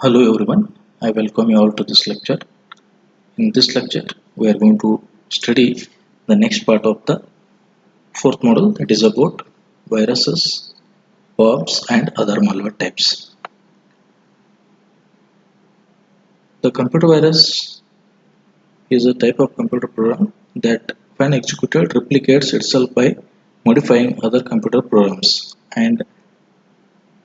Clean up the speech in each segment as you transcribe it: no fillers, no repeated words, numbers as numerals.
Hello everyone, I welcome you all to this lecture. In this lecture, we are going to study the next part of the fourth model, that is about viruses, worms and other malware types. The computer virus is a type of computer program that when executed replicates itself by modifying other computer programs and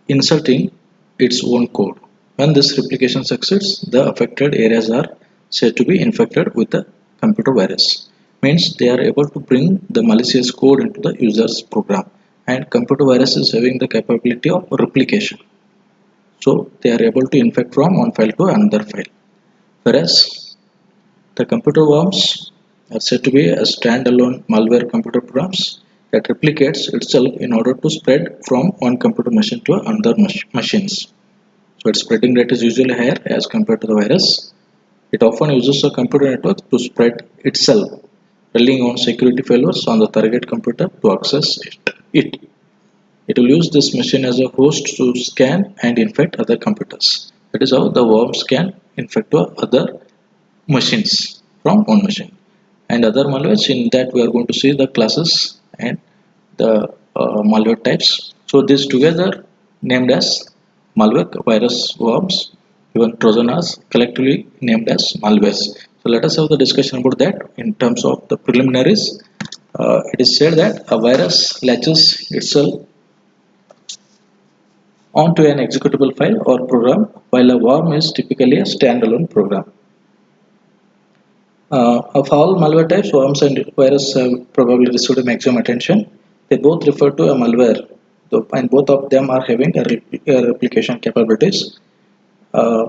inserting its own code. When this replication succeeds, the affected areas are said to be infected with the computer virus. Means they are able to bring the malicious code into the user's program, and computer virus is having the capability of replication. So they are able to infect from one file to another file. Whereas the computer worms are said to be a standalone malware computer programs that replicates itself in order to spread from one computer machine to another machines. So its spreading rate is usually higher as compared to the virus. It often uses a computer network to spread itself, relying on security failures on the target computer to access it. It will use this machine as a host to scan and infect other computers. That is how the worms can infect other machines from one machine. And other malwares, in that we are going to see the classes and the malware types. So these together named as malware, virus, worms, even Trojan are collectively named as malwares. So let us have the discussion about that. In terms of the preliminaries, it is said that a virus latches itself onto an executable file or program, while a worm is typically a standalone program. Of all malware types, worms and virus have probably received maximum attention. They both refer to a malware, and both of them are having a replication capabilities. Uh,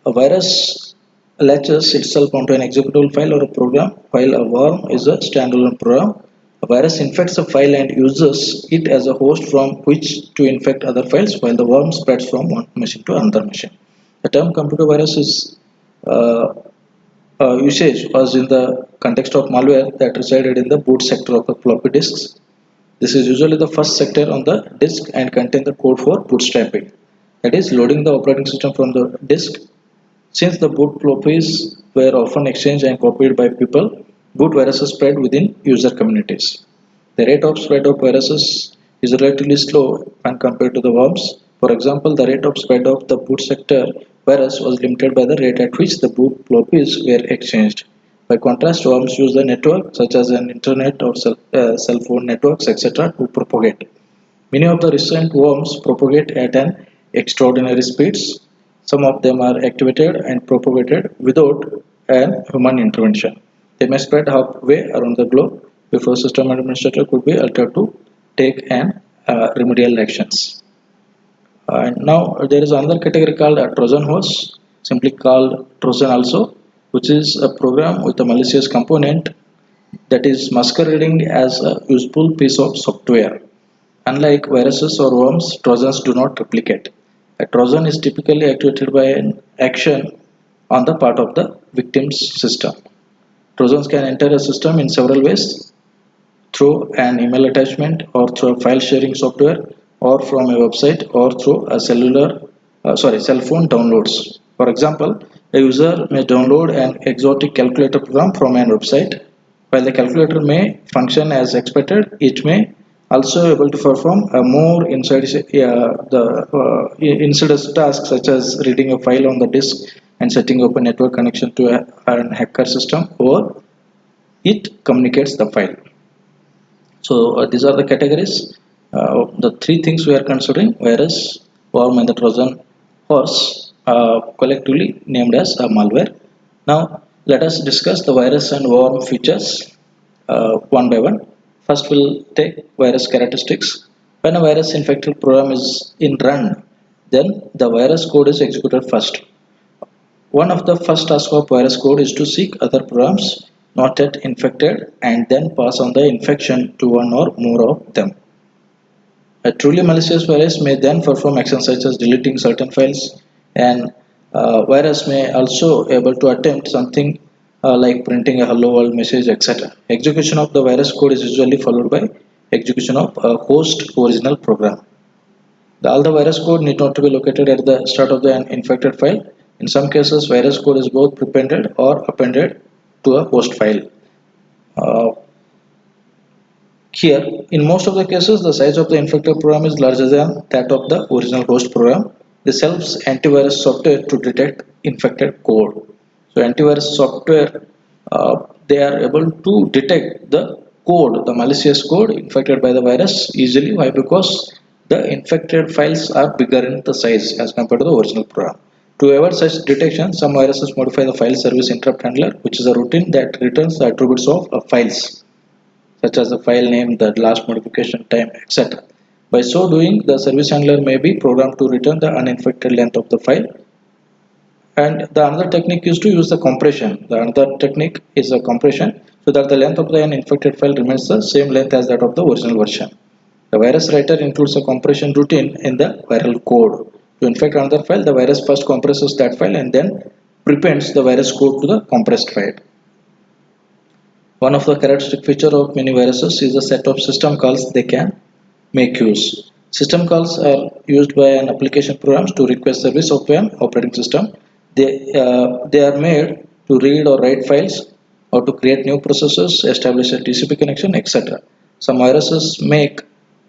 a virus latches itself onto an executable file or a program, while a worm is a standalone program. A virus infects a file and uses it as a host from which to infect other files, while the worm spreads from one machine to another machine. The term computer virus is uh, usage was in the context of malware that resided in the boot sector of the floppy disks. This is usually the first sector on the disk and contain the code for bootstrapping, that is, loading the operating system from the disk. Since the boot floppies were often exchanged and copied by people, boot viruses spread within user communities. The rate of spread of viruses is relatively slow when compared to the worms. For example, the rate of spread of the boot sector virus was limited by the rate at which the boot floppies were exchanged. By contrast, worms use the network, such as an internet or cell phone networks, etc., to propagate. Many of the recent worms propagate at an extraordinary speeds. Some of them are activated and propagated without an human intervention. They may spread halfway around the globe before system administrator could be altered to take an remedial actions. And now there is another category called a Trojan horse, simply called Trojan also, which is a program with a malicious component that is masquerading as a useful piece of software. Unlike viruses or worms, Trojans do not replicate. A Trojan is typically activated by an action on the part of the victim's system. Trojans can enter a system in several ways: through an email attachment, or through a file sharing software, or from a website, or through a cell phone downloads. For example, a user may download an exotic calculator program from an website. While the calculator may function as expected, it may also able to perform a more insidious tasks, such as reading a file on the disk and setting up a network connection to an hacker system, or it communicates the file. So these are the categories. The three things we are considering: virus, worm, and the Trojan horse, collectively named as a malware. Now let us discuss the virus and worm features one by one. First, we'll take virus characteristics. When a virus infected program is in run, then the virus code is executed first. One of the first tasks of virus code is to seek other programs not yet infected and then pass on the infection to one or more of them. A truly malicious virus may then perform actions such as deleting certain files, and virus may also able to attempt something like printing a hello world message, etc. Execution of the virus code is usually followed by execution of a host original program. All the virus code need not to be located at the start of the infected file. In some cases, virus code is both prepended or appended to a host file. Uh, Here, in most of the cases, the size of the infected program is larger than that of the original host program. This helps antivirus software to detect infected code. So, antivirus software, they are able to detect the code, the malicious code infected by the virus easily. Why? Because the infected files are bigger in the size as compared to the original program. To avoid such detection, some viruses modify the file service interrupt handler, which is a routine that returns the attributes of files such as the file name, the last modification time, etc. By so doing, the service handler may be programmed to return the uninfected length of the file. And the another technique is to use the compression. The another technique is a compression so that the length of the uninfected file remains the same length as that of the original version. The virus writer includes a compression routine in the viral code. To infect another file, the virus first compresses that file and then prepends the virus code to the compressed file. One of the characteristic features of many viruses is a set of system calls they can make use. System calls are used by an application programs to request service of an operating system. They are made to read or write files or to create new processes, establish a TCP connection, etc. Some viruses make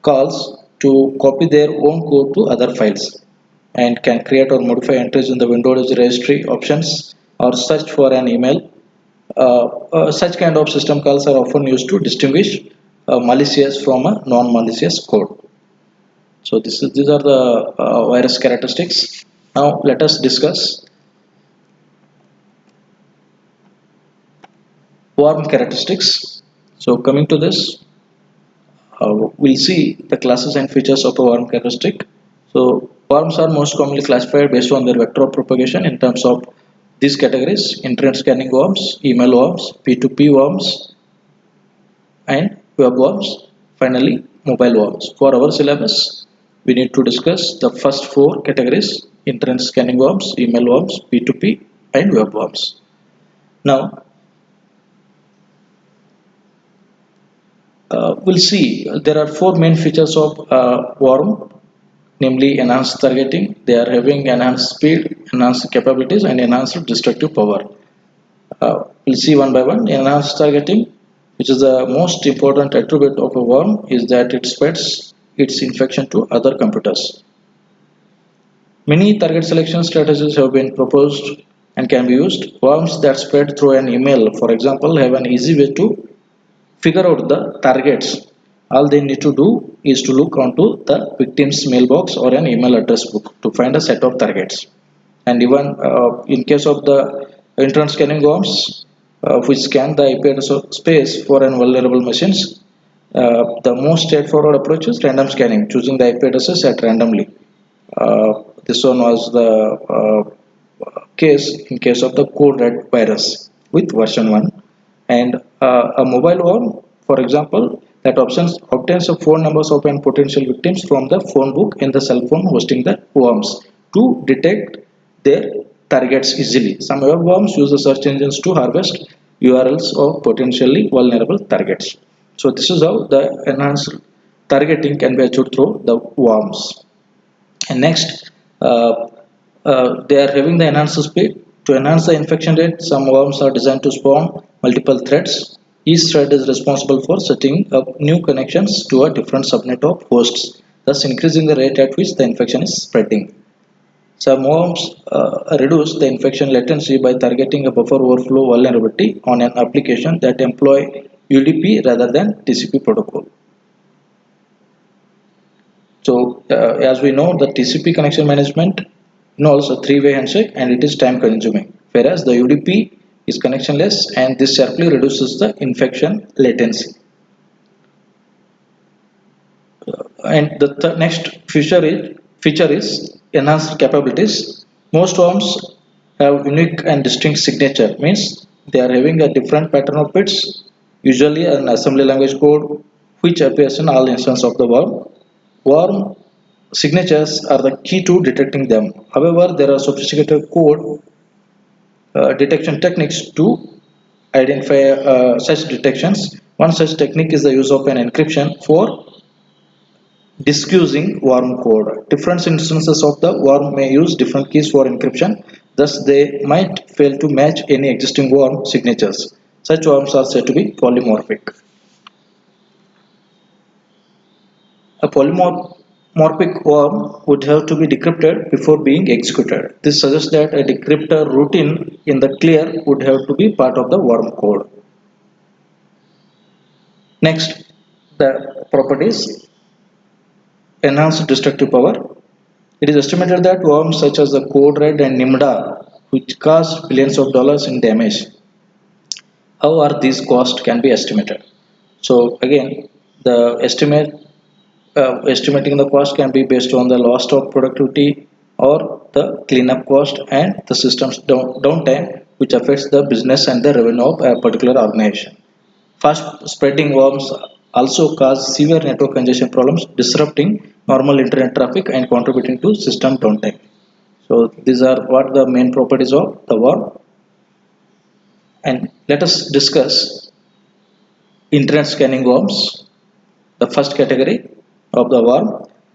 calls to copy their own code to other files and can create or modify entries in the Windows registry options or search for an email. Such kind of system calls are often used to distinguish malicious from a non-malicious code. So these are the virus characteristics. Now let us discuss worm characteristics. So coming to this, we'll see the classes and features of a worm characteristic. So worms are most commonly classified based on their vector of propagation in terms of these categories: internet scanning worms, email worms, P2P worms, and web worms. Finally, mobile worms. For our syllabus, we need to discuss the first four categories: internet scanning worms, email worms, P2P, and web worms. Now, we'll see there are four main features of worm, namely enhanced targeting. They are having enhanced speed, enhanced capabilities, and enhanced destructive power. We'll see one by one. Enhanced targeting, which is the most important attribute of a worm, is that it spreads its infection to other computers. Many target selection strategies have been proposed and can be used. Worms that spread through an email, for example, have an easy way to figure out the targets. All they need to do is to look onto the victim's mailbox or an email address book to find a set of targets. And even in case of the internet scanning worms, which scan the IP address space for an vulnerable machines, the most straightforward approach is random scanning, choosing the IP addresses at randomly. This one was the case in case of the code red virus with version 1. And a mobile worm, for example, that obtains the phone numbers of an potential victims from the phone book in the cell phone hosting the worms to detect their targets easily. Some web worms use the search engines to harvest URLs of potentially vulnerable targets. So this is how the enhanced targeting can be achieved through the worms. And next, they are having the enhanced speed. To enhance the infection rate, some worms are designed to spawn multiple threads. Each thread is responsible for setting up new connections to a different subnet of hosts, thus increasing the rate at which the infection is spreading. Some worms reduce the infection latency by targeting a buffer overflow vulnerability on an application that employ UDP rather than TCP protocol. So as we know, the TCP connection management involves a three-way handshake and it is time consuming, whereas the UDP is connectionless and this sharply reduces the infection latency. And the next feature is enhanced capabilities. Most worms have unique and distinct signature, means they are having a different pattern of bits, usually an assembly language code which appears in all instances of the worm. Worm signatures are the key to detecting them. However, there are sophisticated code detection techniques to identify such detections. One such technique is the use of an encryption for Disguising worm code. Different instances of the worm may use different keys for encryption, thus they might fail to match any existing worm signatures. Such worms are said to be polymorphic. A polymorphic worm would have to be decrypted before being executed. This suggests that a decryptor routine in the clear would have to be part of the worm code. Next, the properties. Enhanced destructive power. It is estimated that worms such as the Code Red and Nimda, which cause billions of dollars in damage, how are these costs can be estimated? So again, the estimating the cost can be based on the loss of productivity or the cleanup cost and the system's downtime, which affects the business and the revenue of a particular organization. Fast spreading worms also cause severe network congestion problems, disrupting normal internet traffic and contributing to system downtime. So these are what the main properties of the worm. And let us discuss internet scanning worms. The first category of the worm.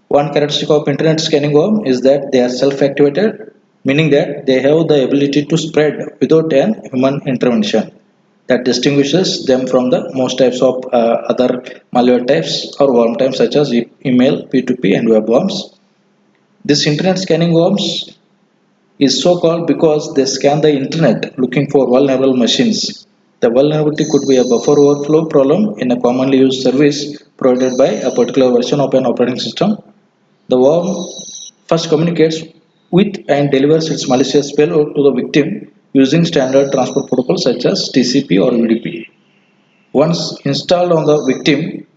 One characteristic of internet scanning worm is that they are self-activated, meaning that they have the ability to spread without an human intervention. That distinguishes them from the most types of other malware types or worm types such as email, P2P and web worms. This internet scanning worms is so called because they scan the internet looking for vulnerable machines. The vulnerability could be a buffer overflow problem in a commonly used service provided by a particular version of an operating system. The worm first communicates with and delivers its malicious payload to the victim using standard transport protocols such as TCP or UDP. Once installed on the victim,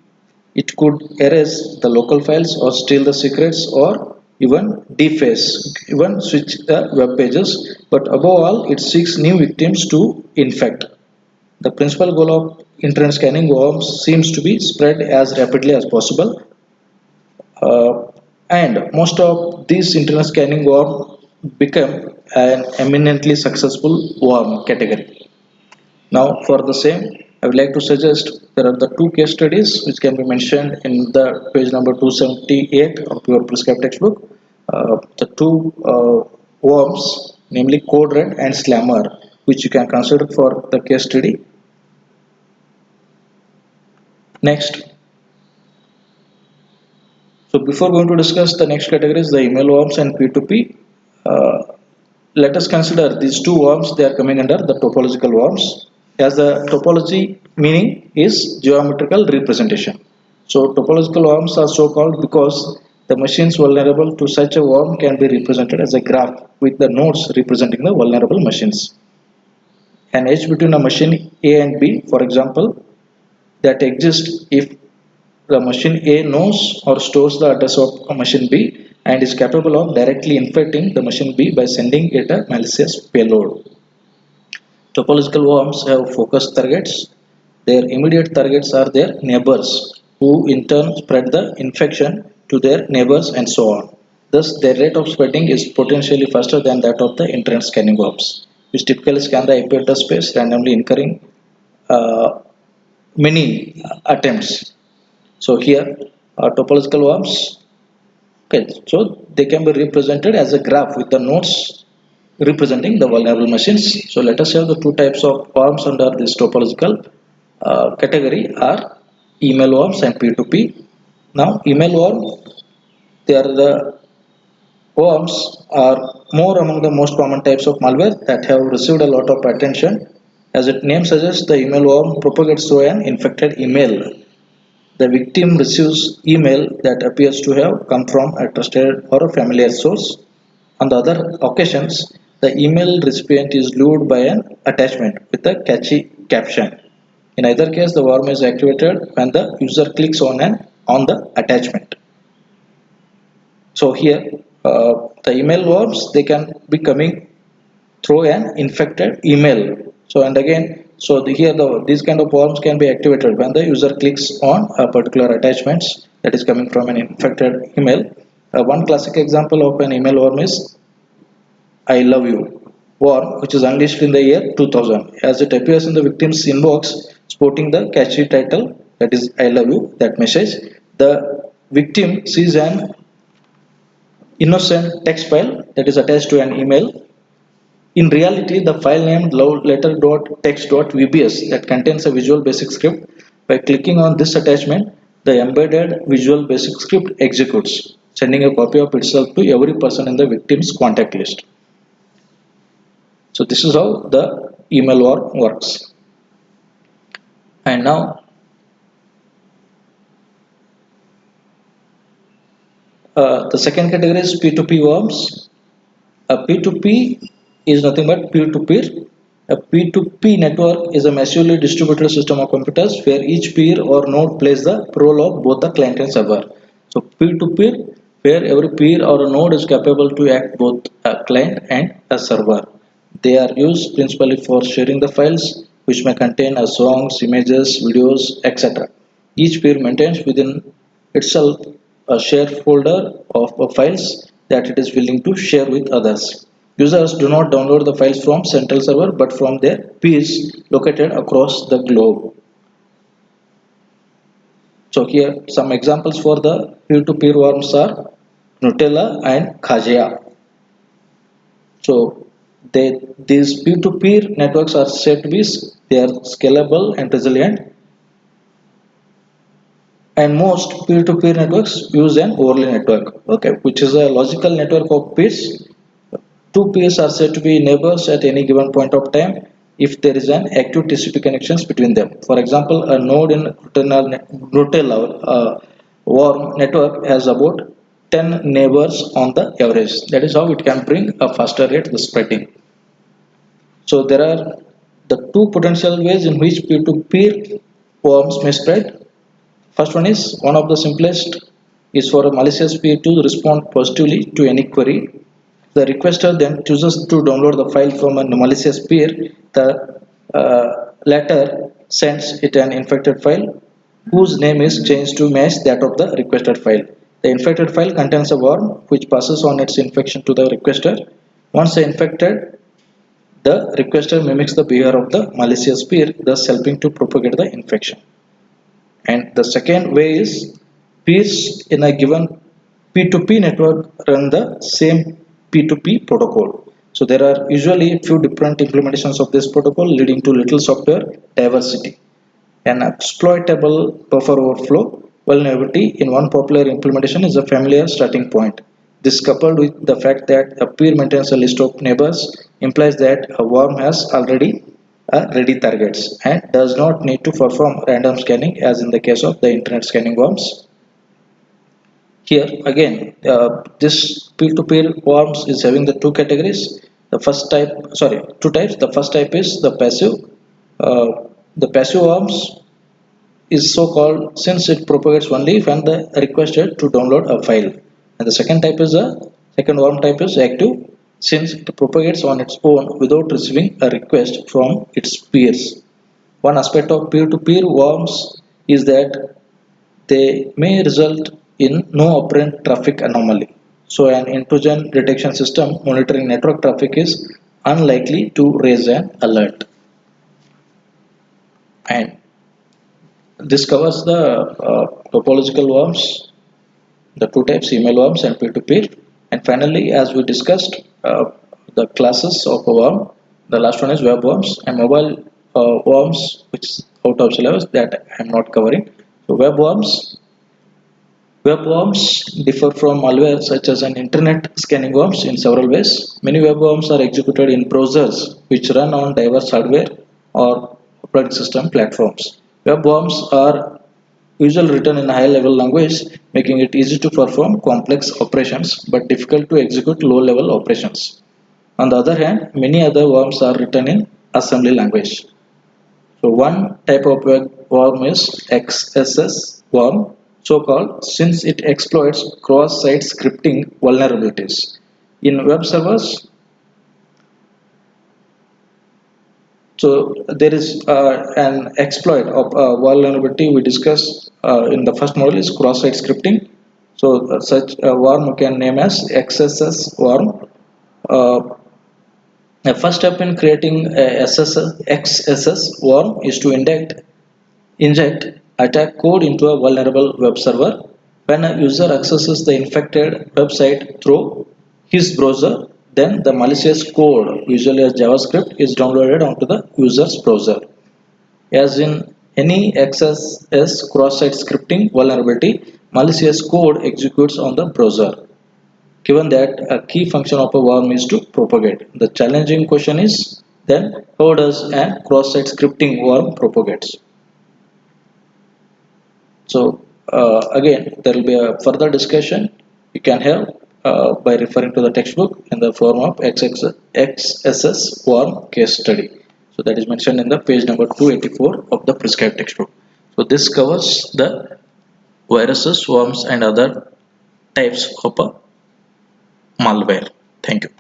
it could erase the local files or steal the secrets or even deface, even switch the web pages. But above all, it seeks new victims to infect. The principal goal of internet scanning worms seems to be spread as rapidly as possible. Uh, and most of these internet scanning worms become an eminently successful worm category. Now, for the same, I would like to suggest there are the two case studies which can be mentioned in the page number 278 of your prescribed textbook. The two worms, namely Code Red and Slammer, which you can consider for the case study. Next, so before going to discuss the next categories, the email worms and P2P, uh, let us consider these two worms. They are coming under the topological worms, as the topology meaning is geometrical representation. So topological worms are so called because the machines vulnerable to such a worm can be represented as a graph with the nodes representing the vulnerable machines. An edge between a machine A and B, for example, that exists if the machine A knows or stores the address of a machine B and is capable of directly infecting the machine B by sending it a malicious payload. Topological worms have focused targets. Their immediate targets are their neighbors, who in turn spread the infection to their neighbors and so on. Thus, their rate of spreading is potentially faster than that of the internet scanning worms, which typically scan the IP address space, randomly incurring uh, many attempts. So here, topological worms, okay, so they can be represented as a graph with the nodes representing the vulnerable machines. So let us have the two types of worms under this topological category are email worms and P2P. Now, email worm, they are the worms are more among the most common types of malware that have received a lot of attention. As its name suggests, the email worm propagates through an infected email. The victim receives email that appears to have come from a trusted or a familiar source. On the other occasions, the email recipient is lured by an attachment with a catchy caption. In either case, the worm is activated when the user clicks on the attachment. So here, the email worms, they can be coming through an infected email. So and again, so these kind of worms can be activated when the user clicks on a particular attachments that is coming from an infected email. One classic example of an email worm is I love you worm, which is unleashed in the year 2000, as it appears in the victim's inbox sporting the catchy title that is I love you, that message. The victim sees an innocent text file that is attached to an email. In reality, the file named loveletter.text.vbs that contains a Visual Basic script. By clicking on this attachment, the embedded Visual Basic script executes, sending a copy of itself to every person in the victim's contact list. So this is how the email war works. And now the second category is P2P worms. A P2P is nothing but peer-to-peer. A P2P network is a massively distributed system of computers where each peer or node plays the role of both the client and server. So peer-to-peer, where every peer or a node is capable to act both a client and a server. They are used principally for sharing the files, which may contain songs, images, videos, etc. Each peer maintains within itself a share folder of files that it is willing to share with others. Users do not download the files from central server but from their peers located across the globe. So here some examples for the peer-to-peer worms are Nutella and Kajaya. So these peer-to-peer networks are said to be they are scalable and resilient, and most peer-to-peer networks use an overlay network, okay, which is a logical network of peers. Two peers are said to be neighbors at any given point of time if there is an active TCP connections between them. For example, a node in Nutella worm network has about 10 neighbors on the average. That is how it can bring a faster rate of spreading. So there are the two potential ways in which peer-to-peer worms may spread. First one is one of the simplest is for a malicious peer to respond positively to any query. The requester then chooses to download the file from a malicious peer. The latter sends it an infected file whose name is changed to match that of the requested file. The infected file contains a worm which passes on its infection to the requester. Once infected, the requester mimics the behavior of the malicious peer, thus helping to propagate the infection. And the second way is peers in a given P2P network run the same P2P protocol. So there are usually few different implementations of this protocol leading to little software diversity. An exploitable buffer overflow vulnerability in one popular implementation is a familiar starting point. This, coupled with the fact that a peer maintains a list of neighbors, implies that a worm has already ready targets and does not need to perform random scanning as in the case of the internet scanning worms. Here again, this peer-to-peer worms is having the two categories. The first type, sorry, two types. The first type is the passive. The passive worms is so called since it propagates only when the requested to download a file. And the second type is a second worm type is active since it propagates on its own without receiving a request from its peers. One aspect of peer-to-peer worms is that they may result in no operant traffic anomaly. So an intrusion detection system monitoring network traffic is unlikely to raise an alert. And this covers the topological worms, the two types, email worms and peer-to-peer. And finally, as we discussed, the classes of a worm, the last one is web worms and mobile worms, which is out of syllabus that I am not covering. So web worms differ from malware such as an internet scanning worms in several ways. Many web worms are executed in browsers which run on diverse hardware or operating system platforms. Web worms are usually written in a high-level language, making it easy to perform complex operations but difficult to execute low-level operations. On the other hand, many other worms are written in assembly language. So one type of web worm is XSS worm, so called since it exploits cross-site scripting vulnerabilities. In web servers, so there is an exploit of vulnerability we discussed in the first module is cross-site scripting. So such a worm we can name as XSS worm. The first step in creating a XSS worm is to inject attack code into a vulnerable web server. When a user accesses the infected website through his browser, then the malicious code, usually as JavaScript, is downloaded onto the user's browser. As in any XSS cross-site scripting vulnerability, malicious code executes on the browser. Given that a key function of a worm is to propagate. The challenging question is then how does a cross-site scripting worm propagates? So again, there will be a further discussion you can have by referring to the textbook in the form of XSS worm case study. So that is mentioned in the page number 284 of the prescribed textbook. So this covers the viruses, worms and other types of malware. Thank you.